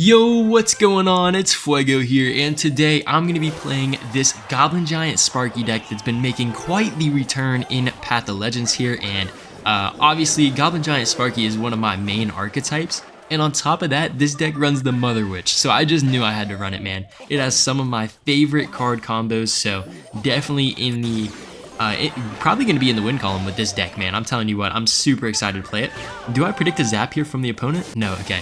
Yo, what's going on? It's Fuego here, and today I'm going to be playing this Goblin Giant Sparky deck that's been making quite the return in Path of Legends here, and obviously Goblin Giant Sparky is one of my main archetypes, and on top of that, this deck runs the Mother Witch, so I just knew I had to run it, man. It has some of my favorite card combos, so definitely in the probably going to be in the win column with this deck, man. I'm telling you what, I'm super excited to play it. Do I predict a zap here from the opponent? No, okay.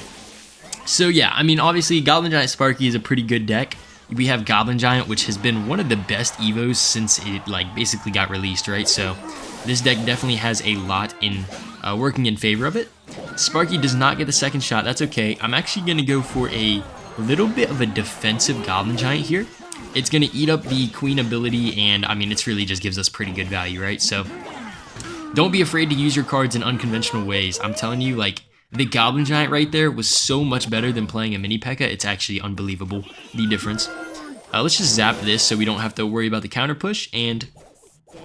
So yeah, I mean, obviously Goblin Giant Sparky is a pretty good deck. We have Goblin Giant, which has been one of the best evos since it basically got released, right? So this deck definitely has a lot in working in favor of it. Sparky does not get the second shot, that's okay. I'm actually going to go for a little bit of a defensive Goblin Giant here. It's going to eat up the Queen ability, and I mean, it's really just gives us pretty good value, right? So don't be afraid to use your cards in unconventional ways. I'm telling you, like, the Goblin Giant right there was so much better than playing a mini Pekka. It's actually unbelievable, the difference. Let's just zap this so we don't have to worry about the counter push. And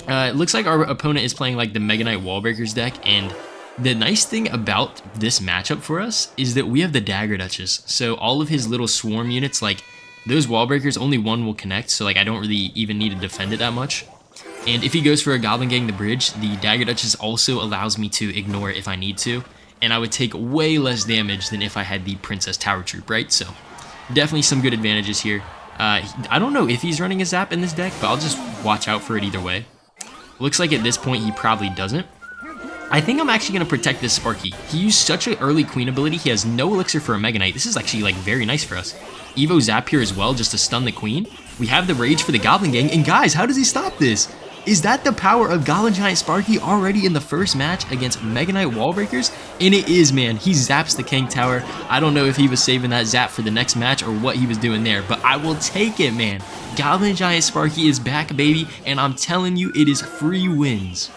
it looks like our opponent is playing like the Megaknight Wallbreakers deck. And the nice thing about this matchup for us is that we have the Dagger Duchess. So all of his little swarm units, like those Wallbreakers, only one will connect. So like I don't really even need to defend it that much. And if he goes for a Goblin Gang the bridge, the Dagger Duchess also allows me to ignore it if I need to. And I would take way less damage than if I had the Princess Tower Troop, right? So definitely some good advantages here. I don't know if he's running a zap in this deck, but I'll just watch out for it either way. Looks like at this point he probably doesn't. I think I'm actually going to protect this Sparky. He used such an early Queen ability, he has no elixir for a Megaknight. This is actually like very nice for us. Evo zap here as well just to stun the Queen. We have the Rage for the Goblin Gang, and guys, how does he stop this? Is that the power of Goblin Giant Sparky already in the first match against Megaknight Wallbreakers? And it is, man. He zaps the King Tower. I don't know if he was saving that zap for the next match or what he was doing there, but I will take it, man. Goblin Giant Sparky is back, baby, and I'm telling you, it is free wins.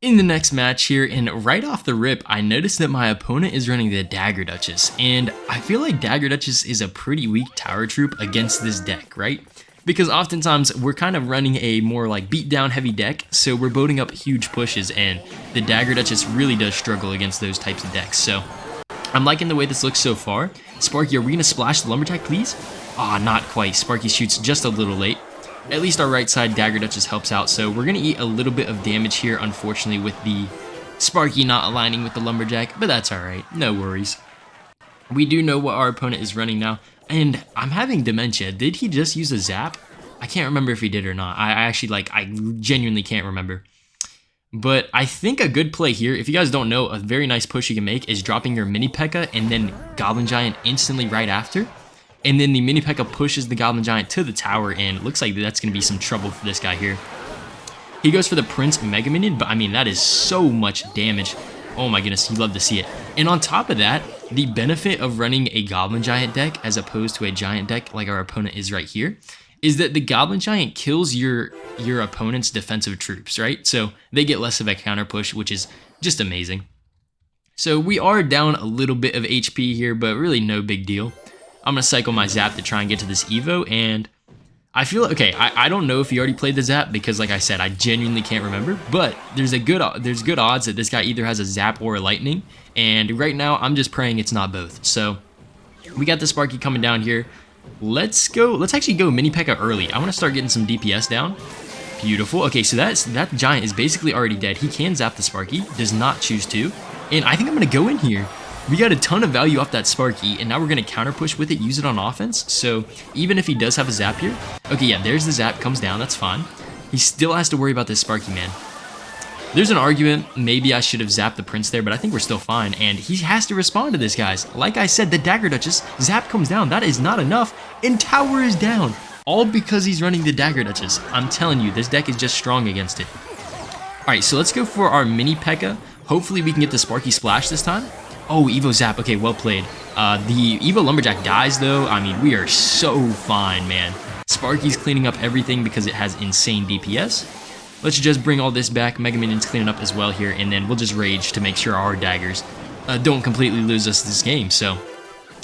In the next match here, and right off the rip, I noticed that my opponent is running the Dagger Duchess, and I feel like Dagger Duchess is a pretty weak tower troop against this deck, right? Because oftentimes we're kind of running a more like beatdown heavy deck, so we're boating up huge pushes, and the Dagger Duchess really does struggle against those types of decks. So I'm liking the way this looks so far. Sparky, are we gonna splash the Lumberjack, please? Ah, not quite. Sparky shoots just a little late. At least our right side Dagger Duchess helps out, so we're gonna eat a little bit of damage here, unfortunately, with the Sparky not aligning with the Lumberjack, but that's alright, no worries. We do know what our opponent is running now. And I'm having dementia. Did he just use a zap? I can't remember if he did or not. I genuinely can't remember. But I think a good play here, if you guys don't know, a very nice push you can make is dropping your mini Pekka and then Goblin Giant instantly right after. And then the mini Pekka pushes the Goblin Giant to the tower, and it looks like that's going to be some trouble for this guy here. He goes for the Prince Mega Minion, but I mean, that is so much damage. Oh my goodness, you love to see it. And on top of that, the benefit of running a Goblin Giant deck as opposed to a Giant deck like our opponent is right here is that the Goblin Giant kills your opponent's defensive troops, right? So they get less of a counter push, which is just amazing. So we are down a little bit of HP here, but really no big deal. I'm going to cycle my zap to try and get to this Evo, and I feel, okay, I don't know if he already played the zap because, like I said, I genuinely can't remember, but there's good odds that this guy either has a zap or a lightning, and right now I'm just praying it's not both. So we got the Sparky coming down here. Let's actually go mini Pekka early. I want to start getting some DPS down. Beautiful. Okay, so that Giant is basically already dead. He can zap the Sparky, does not choose to, and I think I'm going to go in here. We got a ton of value off that Sparky, and now we're going to counter push with it, use it on offense. So even if he does have a zap here, okay, yeah, there's the zap, comes down, that's fine. He still has to worry about this Sparky, man. There's an argument, maybe I should have zapped the Prince there, but I think we're still fine, and he has to respond to this, guys. Like I said, the Dagger Duchess, zap comes down, that is not enough, and tower is down. All because he's running the Dagger Duchess. I'm telling you, this deck is just strong against it. Alright, so let's go for our mini Pekka. Hopefully we can get the Sparky splash this time. Oh, Evo zap. Okay, well played. The Evo Lumberjack dies, though. I mean, we are so fine, man. Sparky's cleaning up everything because it has insane DPS. Let's just bring all this back. Mega Minion's cleaning up as well here, and then we'll just rage to make sure our daggers don't completely lose us this game. So,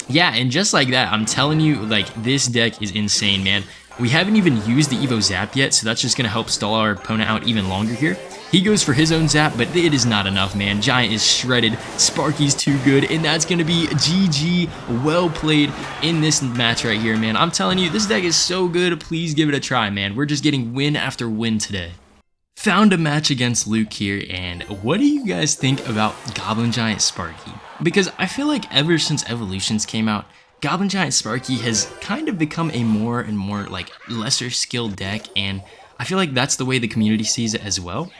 yeah, and just like that, I'm telling you, like, this deck is insane, man. We haven't even used the Evo Zap yet, so that's just going to help stall our opponent out even longer here. He goes for his own zap, but it is not enough, man. Giant is shredded. Sparky's too good, and that's going to be GG. Well played in this match right here, man. I'm telling you, this deck is so good. Please give it a try, man. We're just getting win after win today. Found a match against Luke here, and what do you guys think about Goblin Giant Sparky? Because I feel like ever since Evolutions came out, Goblin Giant Sparky has kind of become a more and more like lesser skilled deck, and I feel like that's the way the community sees it as well,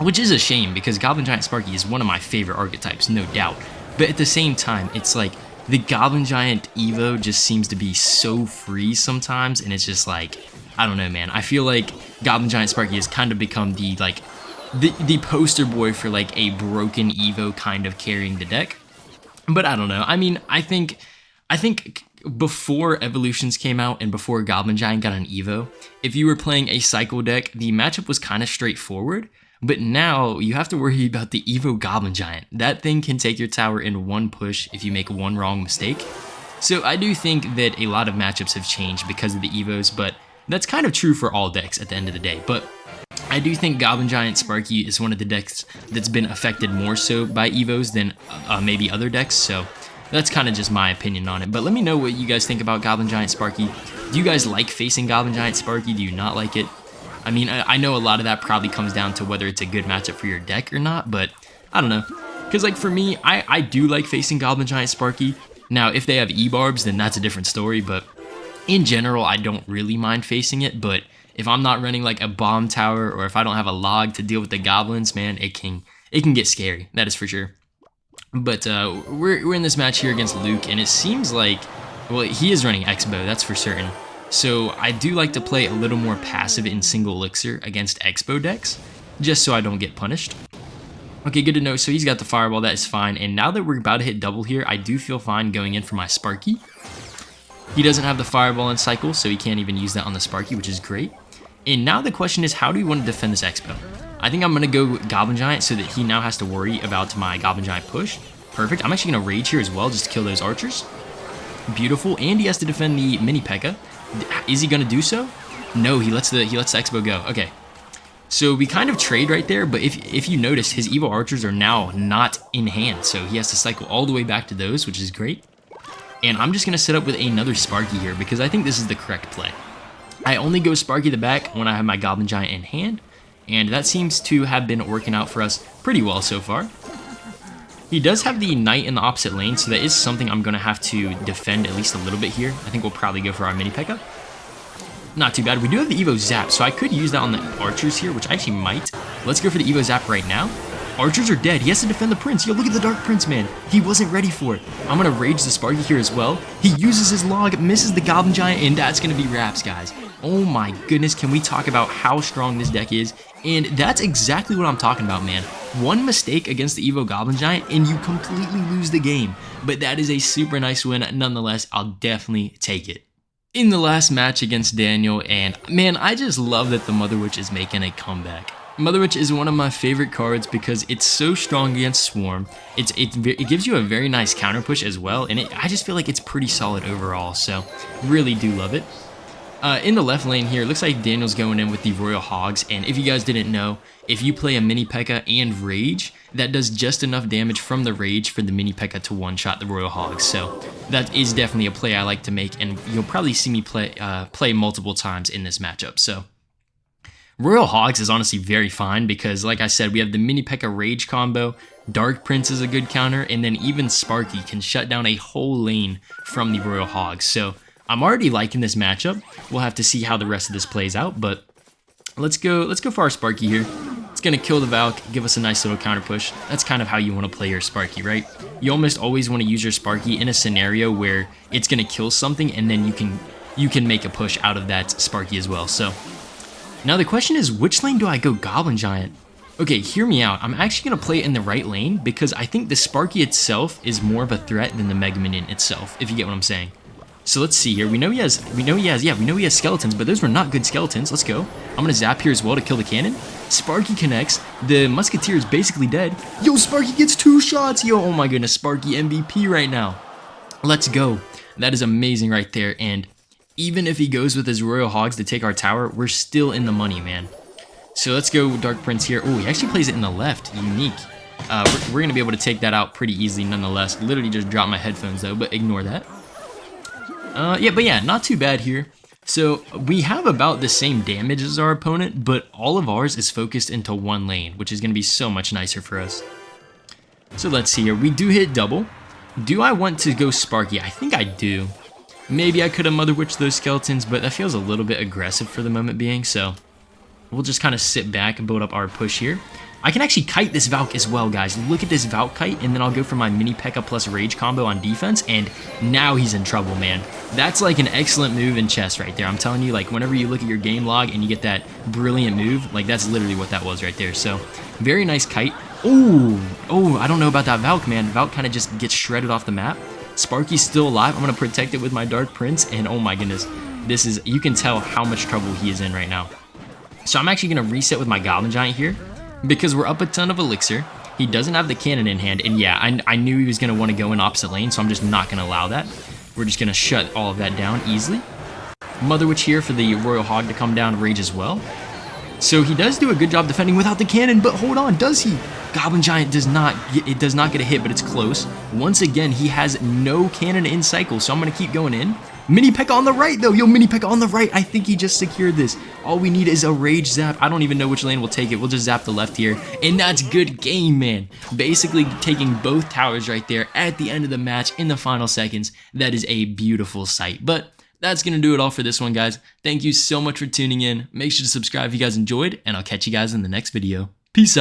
which is a shame because Goblin Giant Sparky is one of my favorite archetypes, no doubt. But at the same time, it's like the Goblin Giant Evo just seems to be so free sometimes, and it's just like, I don't know, man. I feel like Goblin Giant Sparky has kind of become the the poster boy for like a broken Evo kind of carrying the deck. But I don't know. I mean, I think before Evolutions came out and before Goblin Giant got an Evo, if you were playing a Cycle deck, the matchup was kind of straightforward. But now you have to worry about the Evo Goblin Giant. That thing can take your tower in one push if you make one wrong mistake. So I do think that a lot of matchups have changed because of the Evos, but that's kind of true for all decks at the end of the day. But I do think Goblin Giant Sparky is one of the decks that's been affected more so by Evos than maybe other decks. So that's kind of just my opinion on it. But let me know what you guys think about Goblin Giant Sparky. Do you guys like facing Goblin Giant Sparky? Do you not like it? I mean, I know a lot of that probably comes down to whether it's a good matchup for your deck or not, but I don't know. Because like for me, I do like facing Goblin Giant Sparky. Now, if they have E-Barbs, then that's a different story, but in general, I don't really mind facing it. But if I'm not running like a bomb tower, or if I don't have a log to deal with the goblins, man, it can get scary. That is for sure. But we're in this match here against Luke, and it seems like, well, he is running Xbow, that's for certain. So I do like to play a little more passive in single elixir against Xbow decks, just so I don't get punished. Okay, good to know. So he's got the fireball, that is fine. And now that we're about to hit double here, I do feel fine going in for my Sparky. He doesn't have the fireball in cycle, so he can't even use that on the Sparky, which is great. And now the question is, how do we want to defend this Xbow? I think I'm going to go Goblin Giant so that he now has to worry about my Goblin Giant push. Perfect. I'm actually going to Rage here as well, just to kill those archers. Beautiful. And he has to defend the mini Pekka. Is he going to do so? No, he lets the Xbow go. Okay. So we kind of trade right there, but if you notice, his evil archers are now not in hand, so he has to cycle all the way back to those, which is great. And I'm just going to set up with another Sparky here because I think this is the correct play. I only go Sparky the back when I have my Goblin Giant in hand, and that seems to have been working out for us pretty well so far. He does have the Knight in the opposite lane, so that is something I'm going to have to defend at least a little bit here. I think we'll probably go for our mini Pekka. Not too bad. We do have the Evo Zap, so I could use that on the archers here, which I actually might. Let's go for the Evo Zap right now. Archers are dead. He has to defend the Prince. Yo, look at the Dark Prince, man. He wasn't ready for it. I'm going to Rage the Sparky here as well. He uses his log, misses the Goblin Giant, and that's going to be wraps, guys. Oh my goodness, can we talk about how strong this deck is? And that's exactly what I'm talking about, man. One mistake against the Evo Goblin Giant, and you completely lose the game. But that is a super nice win. Nonetheless, I'll definitely take it. In the last match against Daniel, and man, I just love that the Mother Witch is making a comeback. Mother Witch is one of my favorite cards because it's so strong against Swarm. It gives you a very nice counter push as well, and I just feel like it's pretty solid overall, so really do love it. In the left lane here, it looks like Daniel's going in with the Royal Hogs, and if you guys didn't know, if you play a Mini Pekka and Rage, that does just enough damage from the Rage for the Mini Pekka to one-shot the Royal Hogs, so that is definitely a play I like to make, and you'll probably see me play multiple times in this matchup, so. Royal Hogs is honestly very fine because, like I said, we have the Mini Pekka Rage combo, Dark Prince is a good counter, and then even Sparky can shut down a whole lane from the Royal Hogs, so I'm already liking this matchup. We'll have to see how the rest of this plays out, but let's go for our Sparky here. It's going to kill the Valk, give us a nice little counter push. That's kind of how you want to play your Sparky, right? You almost always want to use your Sparky in a scenario where it's going to kill something, and then you can make a push out of that Sparky as well. So now the question is, which lane do I go Goblin Giant? Okay, hear me out. I'm actually going to play it in the right lane because I think the Sparky itself is more of a threat than the Mega Minion itself, if you get what I'm saying. So let's see here. We know he has skeletons, but those were not good skeletons. Let's go. I'm going to zap here as well to kill the cannon. Sparky connects. The Musketeer is basically dead. Yo, Sparky gets 2 shots. Yo, oh my goodness. Sparky MVP right now. Let's go. That is amazing right there. And even if he goes with his Royal Hogs to take our tower, we're still in the money, man. So let's go Dark Prince here. Oh, he actually plays it in the left. Unique. We're going to be able to take that out pretty easily nonetheless. Literally just dropped my headphones though, but ignore that. Yeah, not too bad here. So we have about the same damage as our opponent, but all of ours is focused into one lane, which is going to be so much nicer for us. So let's see here. We do hit double. Do I want to go Sparky? I think I do. Maybe I could have Mother Witched those skeletons, but that feels a little bit aggressive for the moment being, so we'll just kind of sit back and build up our push here. I can actually kite this Valk as well, guys. Look at this Valk kite, and then I'll go for my mini Pekka plus Rage combo on defense, and now he's in trouble, man. That's like an excellent move in chess right there. I'm telling you, like, whenever you look at your game log and you get that brilliant move, like, that's literally what that was right there. So, very nice kite. Oh, I don't know about that Valk, man. Valk kind of just gets shredded off the map. Sparky's still alive. I'm going to protect it with my Dark Prince, and oh my goodness. This is, you can tell how much trouble he is in right now. So I'm actually going to reset with my Goblin Giant here, because we're up a ton of elixir. He doesn't have the cannon in hand, and yeah, I knew he was going to want to go in opposite lane, so I'm just not going to allow that. We're just going to shut all of that down easily. Mother Witch here for the Royal Hog to come down, Rage as well. So he does do a good job defending without the cannon, but hold on, does he? Goblin Giant does not get a hit, but it's close. Once again, he has no cannon in cycle, so I'm going to keep going in. Mini Pekka on the right, though. Yo, Mini Pekka on the right. I think he just secured this. All we need is a Rage Zap. I don't even know which lane we'll take it. We'll just zap the left here. And that's good game, man. Basically taking both towers right there at the end of the match in the final seconds. That is a beautiful sight. But that's going to do it all for this one, guys. Thank you so much for tuning in. Make sure to subscribe if you guys enjoyed, and I'll catch you guys in the next video. Peace out.